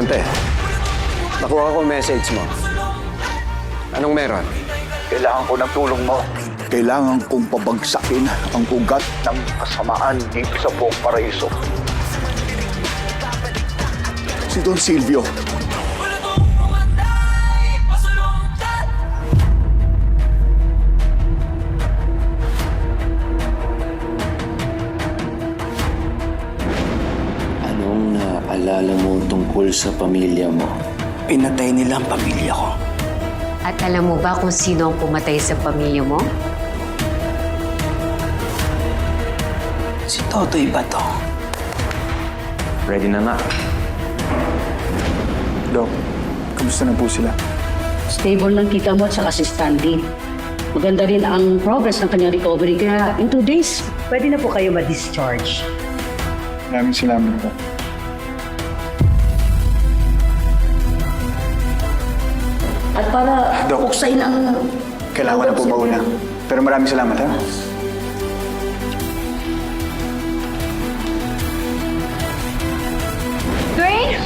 Monte, nakuha ko message mo. Anong meron? Kailangan ko ng tulong mo. Kailangan kong pabagsakin ang ugat ng kasamaan dito sa buong paraiso. Si Don Silvio. Anong naalala mo tungkol sa pamilya mo? Pinatay nila ang pamilya ko. At alam mo ba kung sino ang pumatay sa pamilya mo? Si Totoy ba to? Ready na nga. Dok, kamusta na po sila? Stable ng tita mo at saka si Stanley. Maganda rin ang progress ng kanyang recovery. Kaya in 2 days, pwede na po kayo ma-discharge. Maraming salamat po. At para Dok. buksain ang... Kailangan ko na po mauna. Pero maraming salamat, ha? Dwayne?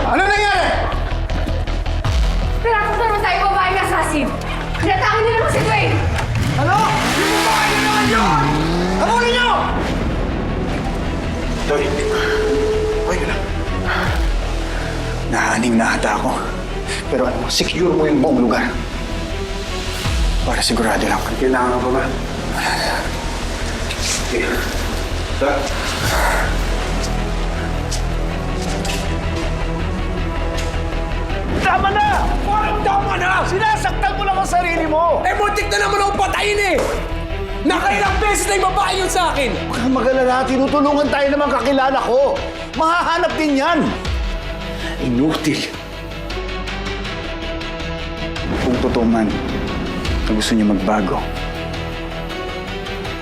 Ano nangyari? Pinakot naman tayo babaeng assassin! Pinatake niyo naman si Dwayne! Ano? Yung babae na naman yun! Habulin niyo! Toy. Okay ka lang. Nahaning na ata ako. Pero ano, secure mo yung buong lugar. Para sigurado lang. Kailangan pa ba? Okay. Tama na! Parang tama na! Sinasaktan mo lang ang sarili mo! Eh, muntik na naman akong patayin eh! Nakailang beses na yung babae yun sa akin! Huwag kang mag-alala. Tinutulungan tayo ng mga kakilala ko. Mahahanap din yan. Inutil. Kung totoo man na gusto niya magbago,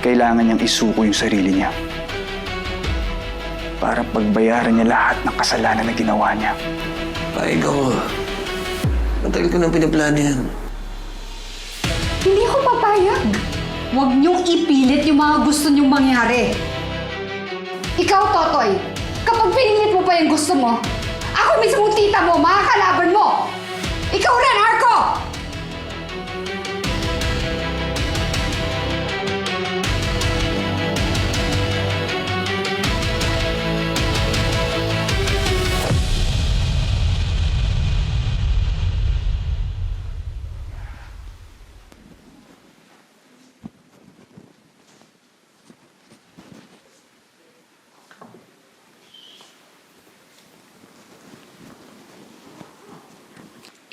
kailangan niyang isuko yung sarili niya para pagbayaran niya lahat ng kasalanan na ginawa niya. Paig ako. Matagal ko nang pinaplano yan. Hindi ako papayag! Huwag niyong ipilit yung mga gusto niyong mangyari. Ikaw, Totoy, kapag pinilit mo pa yung gusto mo, ako mismo tita mo, mga kalaban mo! Ikaw rin, Arco!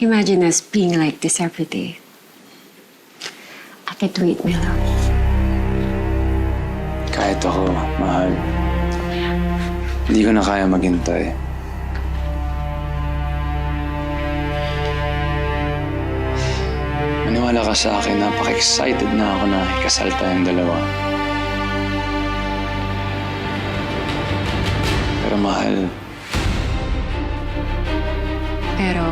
Imagine us being like this every day. I can't wait, my love. Kahit ako, mahal. Hindi ko na kaya maghintay. Maniwala ka sa akin, napaka-excited na ako na ikasal tayong dalawa. Pero mahal, Pero...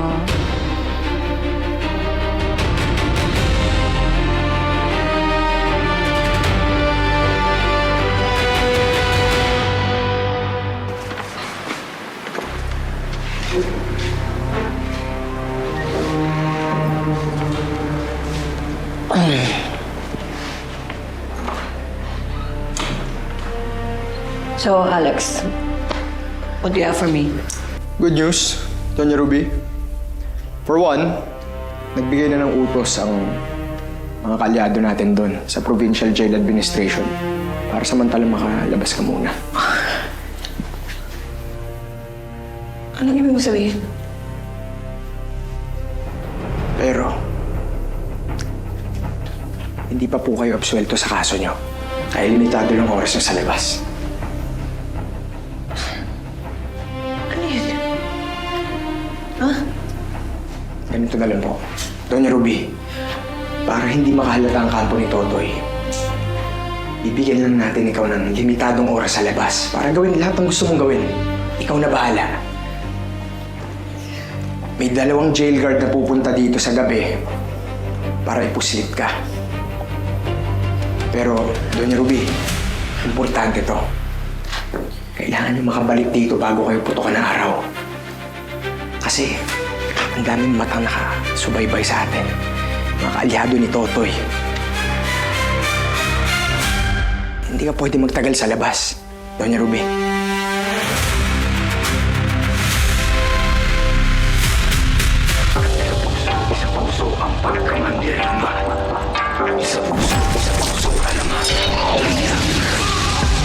So, Alex, what do you have for me? Good news, Doña Ruby. For one, nagbigay na ng utos ang mga kalyado natin doon sa Provincial Jail Administration para samantalang makalabas ka muna. Anong ibig mo sabihin? Pero, hindi pa po kayo absuelto sa kaso nyo. Kaya limitado lang oras nyo sa labas. Ano yun? Huh? Ganito na lang po. Doña Ruby, para hindi makahalata ang kampo ni Totoy, bibigyan lang natin ikaw ng limitadong oras sa labas para gawin lahat ng gusto mong gawin. Ikaw na bahala. May 2 jail guard na pupunta dito sa gabi para ipuslit ka. Pero, Doña Ruby, importante to. Kailangan nyo makabalik dito bago kayo putokan ng araw. Kasi, ang daming matang nakasubaybay sa atin. Mga kaalyado ni Totoy. Hindi ka pwede magtagal sa labas, Doña Ruby.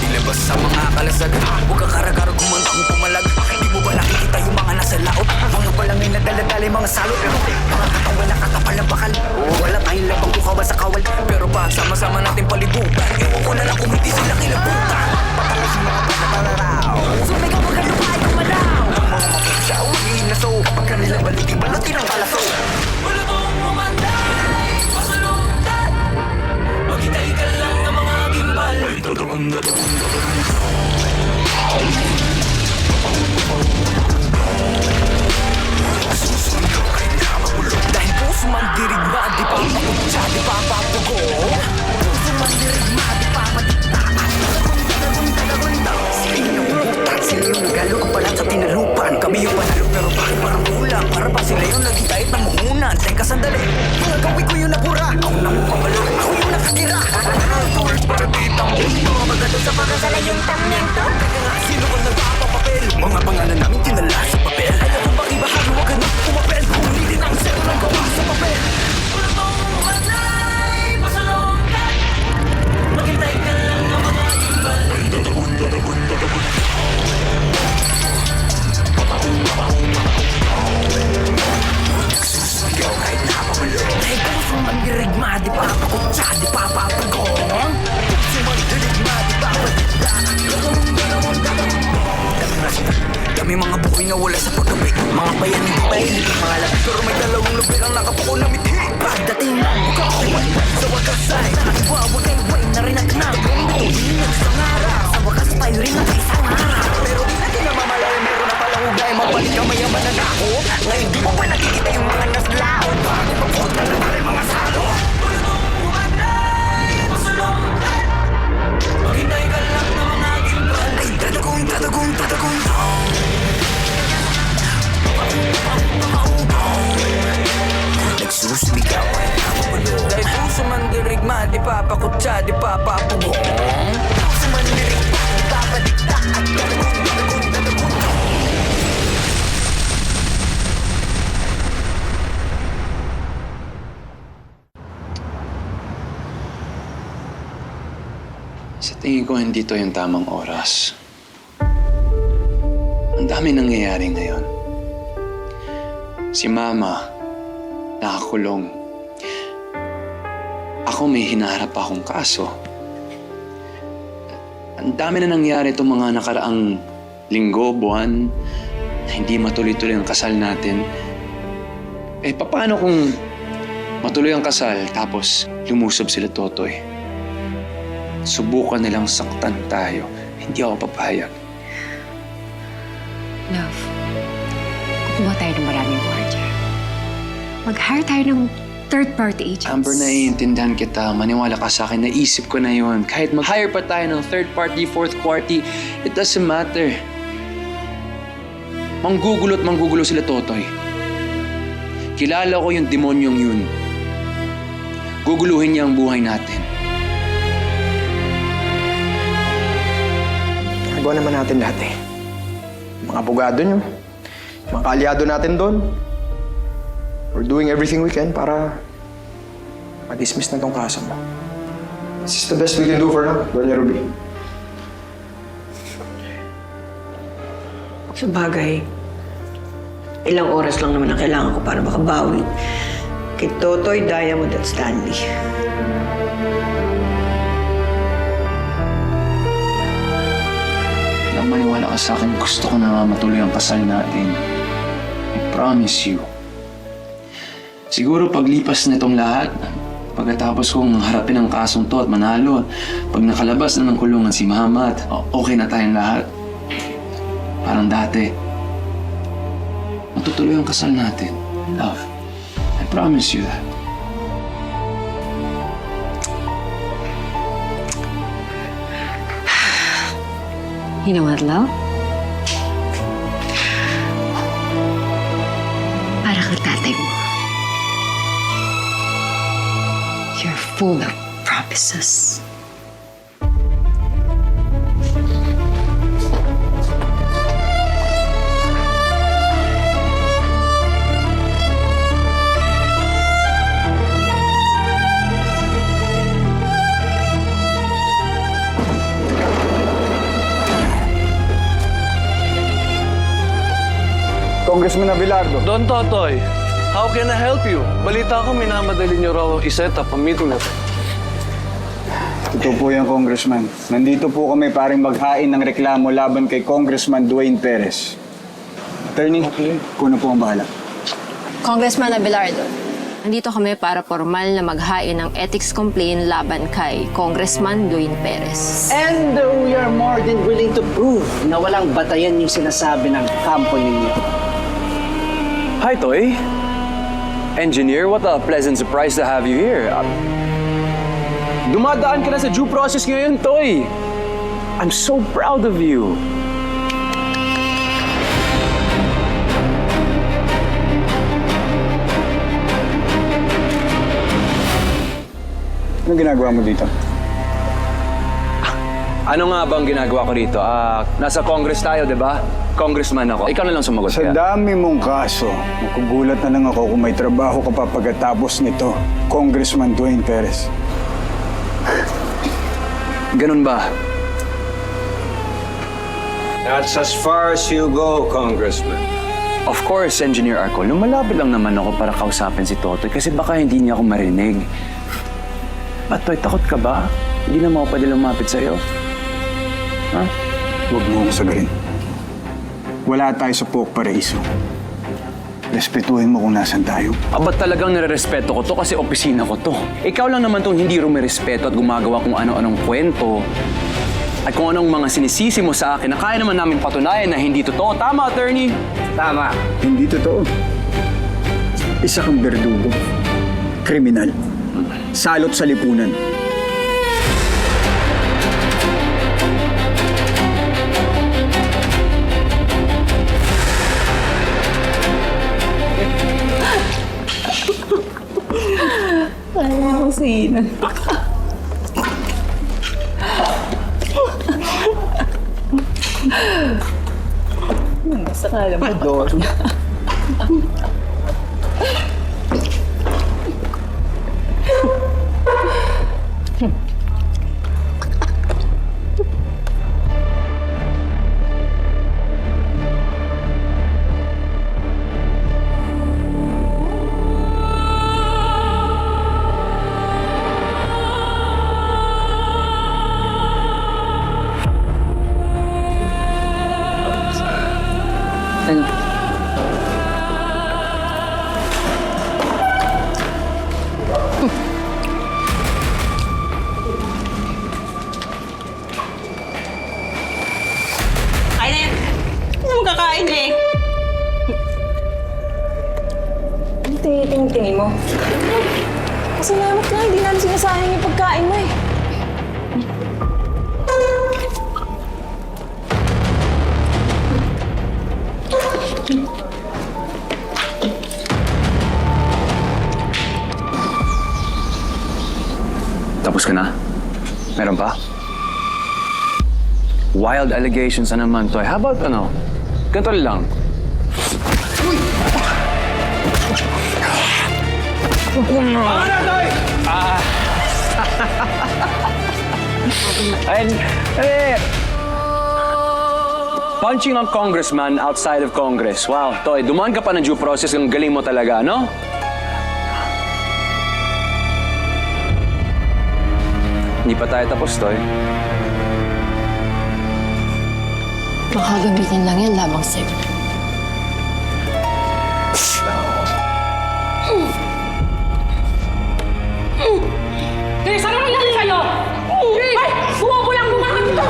Ilabas sa mga kalasag, huwag ka karagar gumanda kung pumalag. Di mo ba nakikita yung mga nasa laot? Mga balangay na daladalay, mga salot. Mga katawan na katapal na bakal. Wala tayong labang kukawal sa kawal. Pero pag sama-sama natin paligutan, ewan ko na lang kung hindi sila kilabutan. Patalas yung mga pagkatararaw. Sumigaw mo ka lumay kumalaw. Ang mga mapagsaw, inaso. Kapag kanila balikin, balutin ang kalaso. Wala kong umanday, pasalundan. Maghintay ka lang ng mga gimbal. Dahil puso man dirigma, di pa mapagsa, di pa papugo. Puso man dirigma, di pa madikta. Sila yung butan, sila yung nagalo ka pala sa tinalupan. Kami yung panalo pero bakit parang kulang? Para ba sila yung nagitahit ng muhunan? Teka sandali, mga gawin ko yung nabura. Ako na mapapalo, ako yung nakatira. Tulad para kitang mga maganda sa pagkasala yung tamyento. Teka nga, sino ang nagpapapapel? Mga pangalan namin tinala sa papel. Ayaw kong makibahagi, huwag ka na pumapel. Kung hindi na ang zero ng gawa sa papel. Wala mong umanay, pasalungkat. Maghintay ka lang ng mga imbal. Nagsusugaw kahit napapalo. Dahil puso man dirigma, di pa pakutsa, di pa papagong. Puso man dirigma, di pa patita. Dami mga bukoy na wala sa paggabi. Mga bayan hindi mahilig ang mga labi. Pero may 2 lubig ang nakapuko na mithi. Pagdating ng bukawan, sa wakas ay naiwawagay-way na rin at nagtuloy ng isang araw. Sa wakas tayo rin ang isang araw. Pero di natin namamalayan, meron na palang hugay. Magbalik ka mayaman na ako. Ngayon di mo pa nakikita yung mga naslao. Bakit magpunta na tayo mga salo? Wala mong umanay, pasalungkat. Maghintay ka lang ng mga gimbal. Ay tatagong, tatagong, tatagong. Nagsusumigaw ay napapalo. Dahil puso man dirigma, di pa pakutsa, di pa papugong. Puso man dirigma, di pa padikta. At tatagong, tatagong, tatagong. Sa tingin ko, hindi to yung tamang oras. Ang dami nangyayari ngayon. Si Mama, nakakulong. Ako may hinaharap akong kaso. Ang dami na nangyari itong mga nakaraang linggo, buwan, na hindi matuloy-tuloy ang kasal natin. Eh, paano kung matuloy ang kasal tapos lumusob sila Totoy? Subukan nilang saktan tayo. Hindi ako papayag. Love, kukuha tayo ng maraming gwardiya. Mag-hire tayo ng third-party agents. Amber, naiintindihan kita. Maniwala ka sa akin. Naisip ko na yun. Kahit mag-hire pa tayo ng third party, fourth party, it doesn't matter. Manggugulo at manggugulo sila Totoy. Kilala ko yung demonyong yun. Guguluhin niya ang buhay natin. Nagawa naman natin lahat eh. Mga abogado nyo, mga kaalyado natin doon. We're doing everything we can para ma-dismiss na tong kaso mo. This is the best we can do for now, Doña Ruby. Sa bagay, ilang oras lang naman ang kailangan ko para makabawi kay Totoy, Diamond at Stanley. Lang maniwala ka sa akin. Gusto ko na matuloy ang kasal natin. I promise you. Siguro paglipas na itong lahat, pagkatapos kong harapin ang kasong to at manalo, pag nakalabas na ng kulungan si Mama at okay na tayong lahat. Parang dati. matutuloy ang kasal natin. Love, I promise you that. You know what, love? Para kang tatay mo. You're full of promises. Congressman Abelardo. Don Totoy, how can I help you? Balita ko, minamadali niyo raw i-set up ang meeting natin. Ito po yung Congressman. Nandito po kami paring maghain ng reklamo laban kay Congressman Dwayne Perez. Attorney, kuna po ang bahala. Congressman Abelardo, nandito kami para formal na maghain ng ethics complaint laban kay Congressman Dwayne Perez. And we are more than willing to prove na walang batayan yung sinasabi ng kampo ninyo. Hi, Toy. Engineer, what a pleasant surprise to have you here. Dumadaan ka na sa due process ngayon, Toy. I'm so proud of you. Anong ginagawa mo dito? Ano nga bang ginagawa ko rito? Nasa Congress tayo, di ba? Congressman ako. Ikaw na lang sumagot Sa dami mong kaso, makugulat na lang ako kung may trabaho ka pa pagkatapos nito, Congressman Dwayne Perez. Ganun ba? That's as far as you go, Congressman. Of course, Engineer Arco. Lumalapit lang naman ako para kausapin si Totoy kasi baka hindi niya ako marinig. Ba't, Toy, takot ka ba? Hindi naman ako pwede lumapit sa'yo. Ha? Huwag mo akong sagarin. Wala tayo sa Pook Paraiso. Respetuhin mo kung nasan tayo. Ba't talagang nire-respeto ko to kasi opisina ko to? Ikaw lang naman tong hindi rumirespeto at gumagawa kung ano-anong kwento. At kung anong mga sinisisi mo sa akin na kaya naman namin patunayan na hindi totoo. Tama, attorney? Tama. Hindi totoo. Isa kang berdugo. Kriminal. Salot sa lipunan. Tingin mo? Pasalamat ka, hindi namin sinasayang yung pagkain mo eh. Tapos ka na? Meron pa? Wild allegations na naman, Toy. How about ganito lang. Punching a congressman outside of Congress. Wow, Toy, dumaan ka pa ng due process. Ang galing mo talaga, no? Hindi pa tayo tapos, Toy. Makagamitin lang yan labang sa'yo. Chris, ano nangyari sa'yo? Ay! Sumubo lang bumahan dito!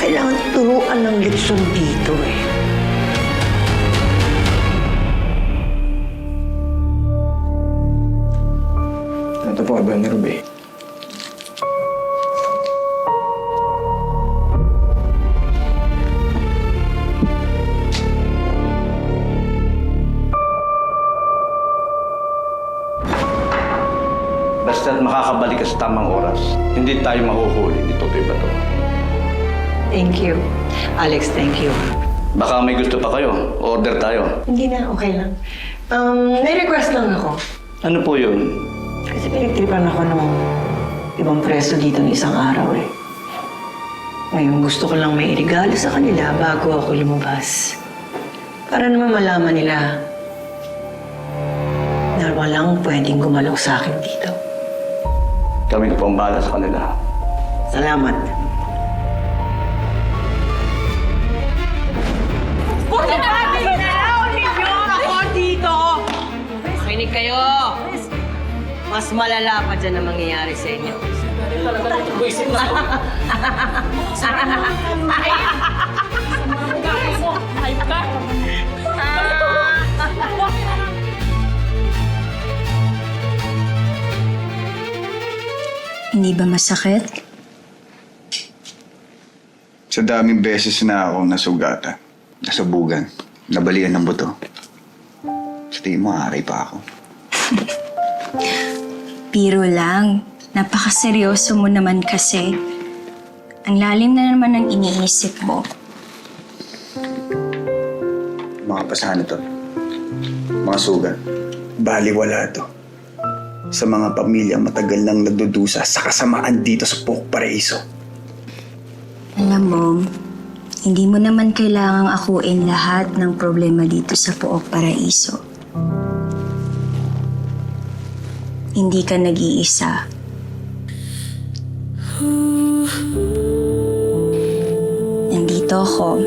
kailangan turuan ng leksyon dito eh. Ito po, Doña Ruby. Basta't makakabalik ka sa tamang oras, hindi tayo mahuhuli ni Totoy Bato. Thank you. Alex, thank you. Baka may gusto pa kayo, order tayo. Hindi na, okay lang. May request lang ako. Ano po yun? Kasi pinagtripan ako ng ibang preso dito ng isang araw eh. Ngayon gusto ko lang may irigalo sa kanila bago ako lumabas. Para naman malaman nila na walang pwedeng gumalaw sa akin dito. Kami na po ang bahala sa kanila. Salamat. Makinig kayo! Mas malala pa dyan ang mangyayari sa inyo. Hindi ba masakit? Sa daming beses na akong nasugatan, nasubugan, nabalian ng buto. Sa tingin mo, aray pa ako. Biro lang. Napakaseryoso mo naman kasi. Ang lalim na naman ng iniisip mo. Mga pasahan to. Mga sugat. Baliwala to. Sa mga pamilya matagal nang nagdudusa sa kasamaan dito sa Pook Paraiso. Alam mo, hindi mo naman kailangang akuin lahat ng problema dito sa Pook Paraiso. Hindi ka nag-iisa. Nandito ako.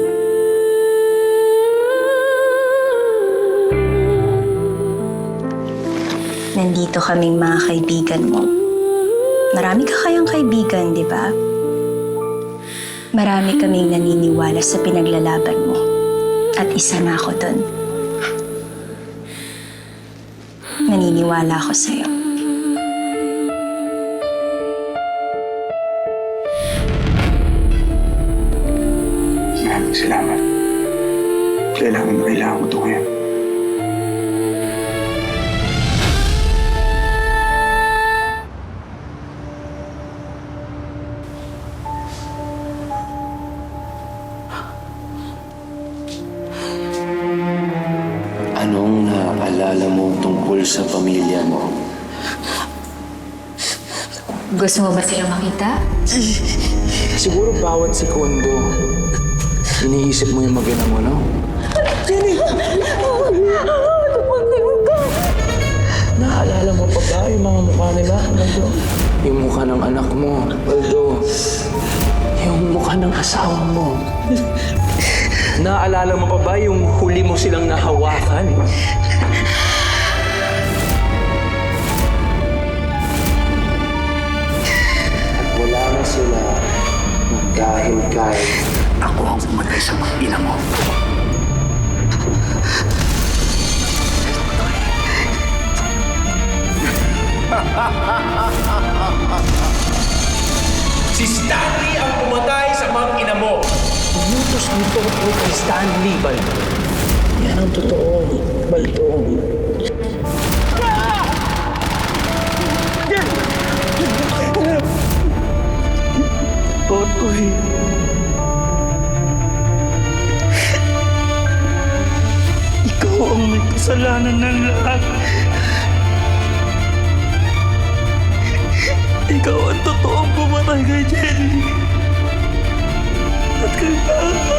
Nandito kaming mga kaibigan mo. Marami ka kayang kaibigan, di ba? Marami kaming naniniwala sa pinaglalaban mo. At isa na ako dun. Naniniwala ako sa'yo. Maraming salamat. Kailangan ko ito ngayon. Anong naaalala mo tungkol sa pamilya mo? Gusto mo ba sila makita? Siguro bawat segundo, iniisip mo yung mag-ina mo, no? Naalala mo pa ba yung mga mukha nila, Aldo? Yung mukha ng anak mo, Aldo. Yung mukha ng asawa mo. Naalala mo pa ba yung huli mo silang nahawakan? At wala na sila dahil kay Ako ang pumatay sa mga ina mo. Si Stanley ang pumatay sa mga ina mo. Utos nito po kay Stanley, Baldo. Yan ang totoo, Baldo. Totoy. Ikaw ang may kasalanan ng lahat. Ikaw ang totoong pumatay kay Jenny. At kay Papa.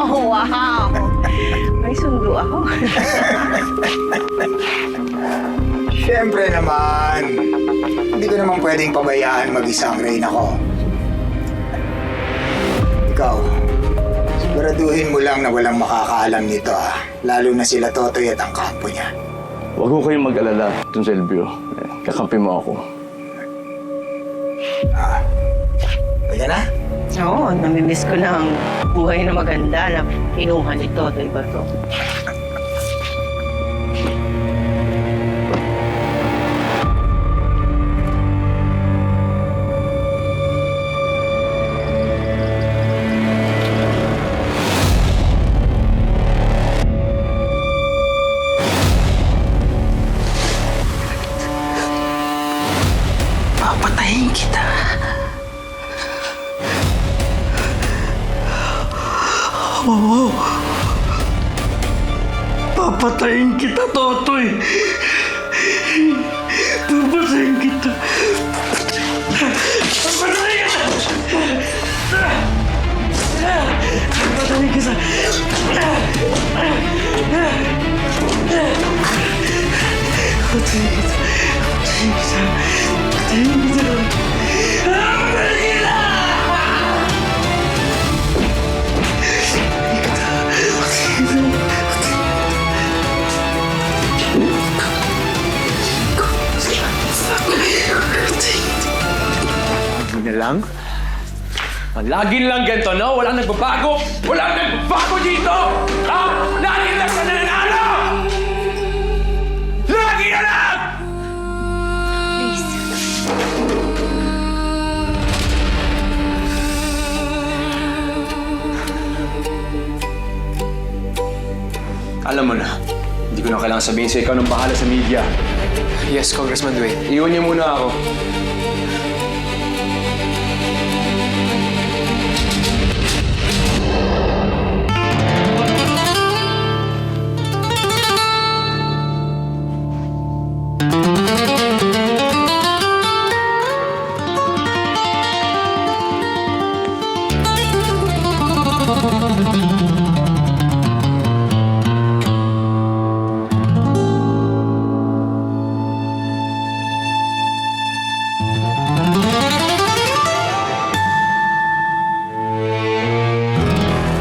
Oh, wow! tinuturo ako. Siyempre naman, hindi ko naman pwedeng pabayaan mag-isang Reyna ko. Ikaw, siguraduhin mo lang na walang makakaalam nito lalo na sila Totoy at ang kampo niya. Huwag ko kayong mag-alala, Don Silvio. Kakampi mo ako. Kaya na? Oo, namimiss ko na ang buhay na maganda na inuhan ni Totoy Bato. Papatayin kita. Oo. Papatayin kita, Totoy. Papatayin kita. Papatayin kita. Papatayin kita. Papatayin kita. Na lang? Lagi lang ganito, no? Walang nagbabago! Walang nagbabago dito! Ha? Lagi lang sa nananalo! Lagi na lang! Alam mo na, hindi ko na kailangan sabihin sa'yo, ikaw nang bahala sa media. Yes, Congressman Dwayne. Iwan niyo muna ako.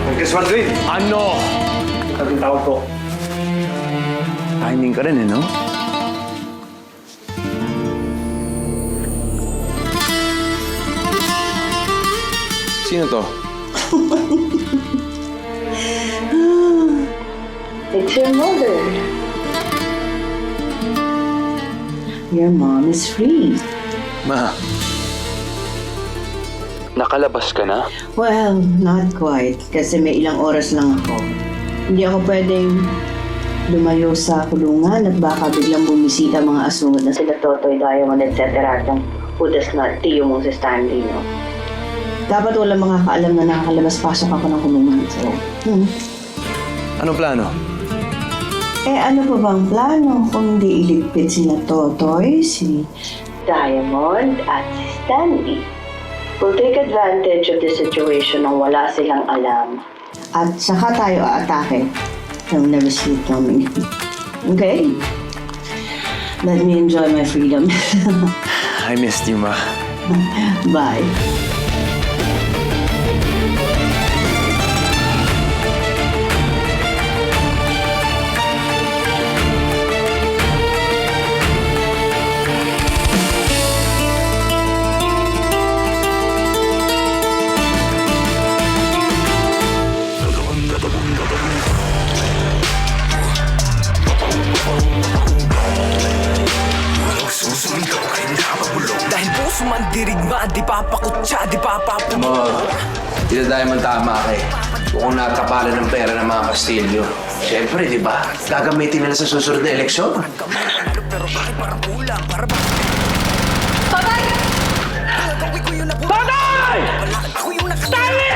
Congressman Dwayne! Ano? Ang tawag ko. Timing ka rin no? Sino to? It's your mother. Your mom is free. Ma, nakalabas ka na? Well, not quite. Kasi may ilang oras lang ako. Hindi ako pwedeng lumayo sa kulungan at baka biglang bumisita mga asunod na sila Totoy, Diamond, etc. Who does not tiyo mong si Stanley, no? Dapat walang makakaalam na nakakalabas-pasok ako ng kulungan. So, Anong plano? ano pa bang plano kung hindi iligpit sila Totoy, si Diamond at si Stanley? We'll take advantage of the situation nang wala silang alam. At saka tayo aatake nang never sleep coming. Okay? Let me enjoy my freedom. I missed you, Ma. Bye. Dahil puso man dirigma, di papakutsa, di papapuno. Mo, dinadayo man tama ka eh. Kung natapalan ng pera ng mga Kastilyo. Siyempre, di ba? Gagamitin nila sa susunod na eleksyon. Pero bakit parang kulang? Para ba? Totoy! Totoy! Ako yung Stanley!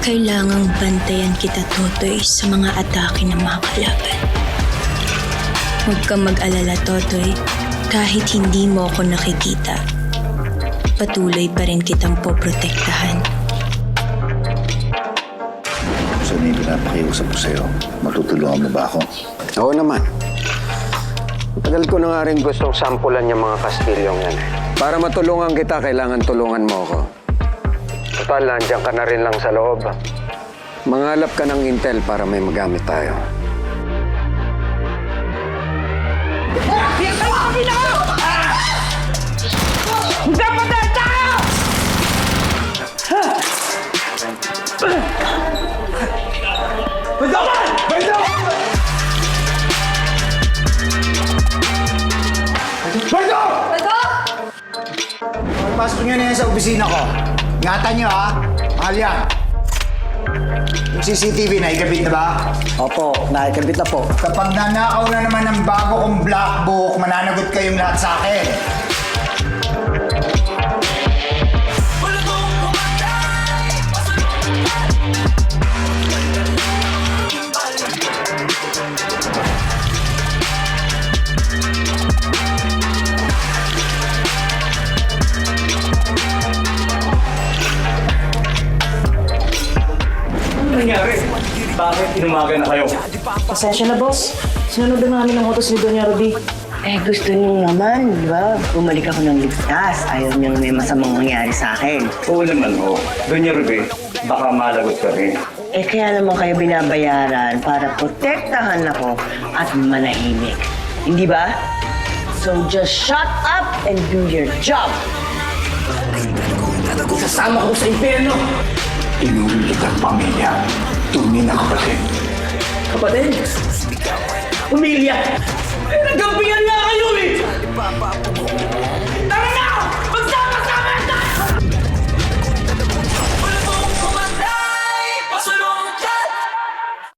Kailangang bantayan kita, Totoy, sa mga atake ng mga kalaban. Huwag kang mag-alala, Totoy. Kahit hindi mo ako nakikita, patuloy pa rin kitang poprotektahan. So, na yung pinapakiusap ko sa'yo. Matutulungan mo ba ako? Oo naman. Tagal ko na nga rin gustong sampulan yung mga kastilyong yan eh. Para matulungan kita, kailangan tulungan mo ako. Total, nandiyan ka na rin lang sa loob. Mangalap ka ng intel para may magamit tayo. Pasok nyo na yan sa opisina ko. Ingatan nyo, ha? Mahal yan. Yung CCTV, naikabit na ba? Opo, nakikabit na po. Kapag nanakaw na naman ng bago kong black book, mananagot kayong lahat sa akin. Nangyari? Bakit inumaga na kayo? Pasensya na, boss. Sinunod na namin ang utos ni Doña Ruby. Eh, gusto niyo naman, di ba? Bumalik ako ng ligtas. Ayaw niyang may masamang mangyari sa akin. Oo naman, ho. Doña Ruby, baka malagot ka rin. Eh, kaya naman kayo binabayaran para protektahan ako at manahimik. Hindi ba? So just shut up and do your job. Isasama ko sa impyerno! Inulit ang pamilya. Tunay na kapatid. Kapatid? Pamilya? Eh, nagampingan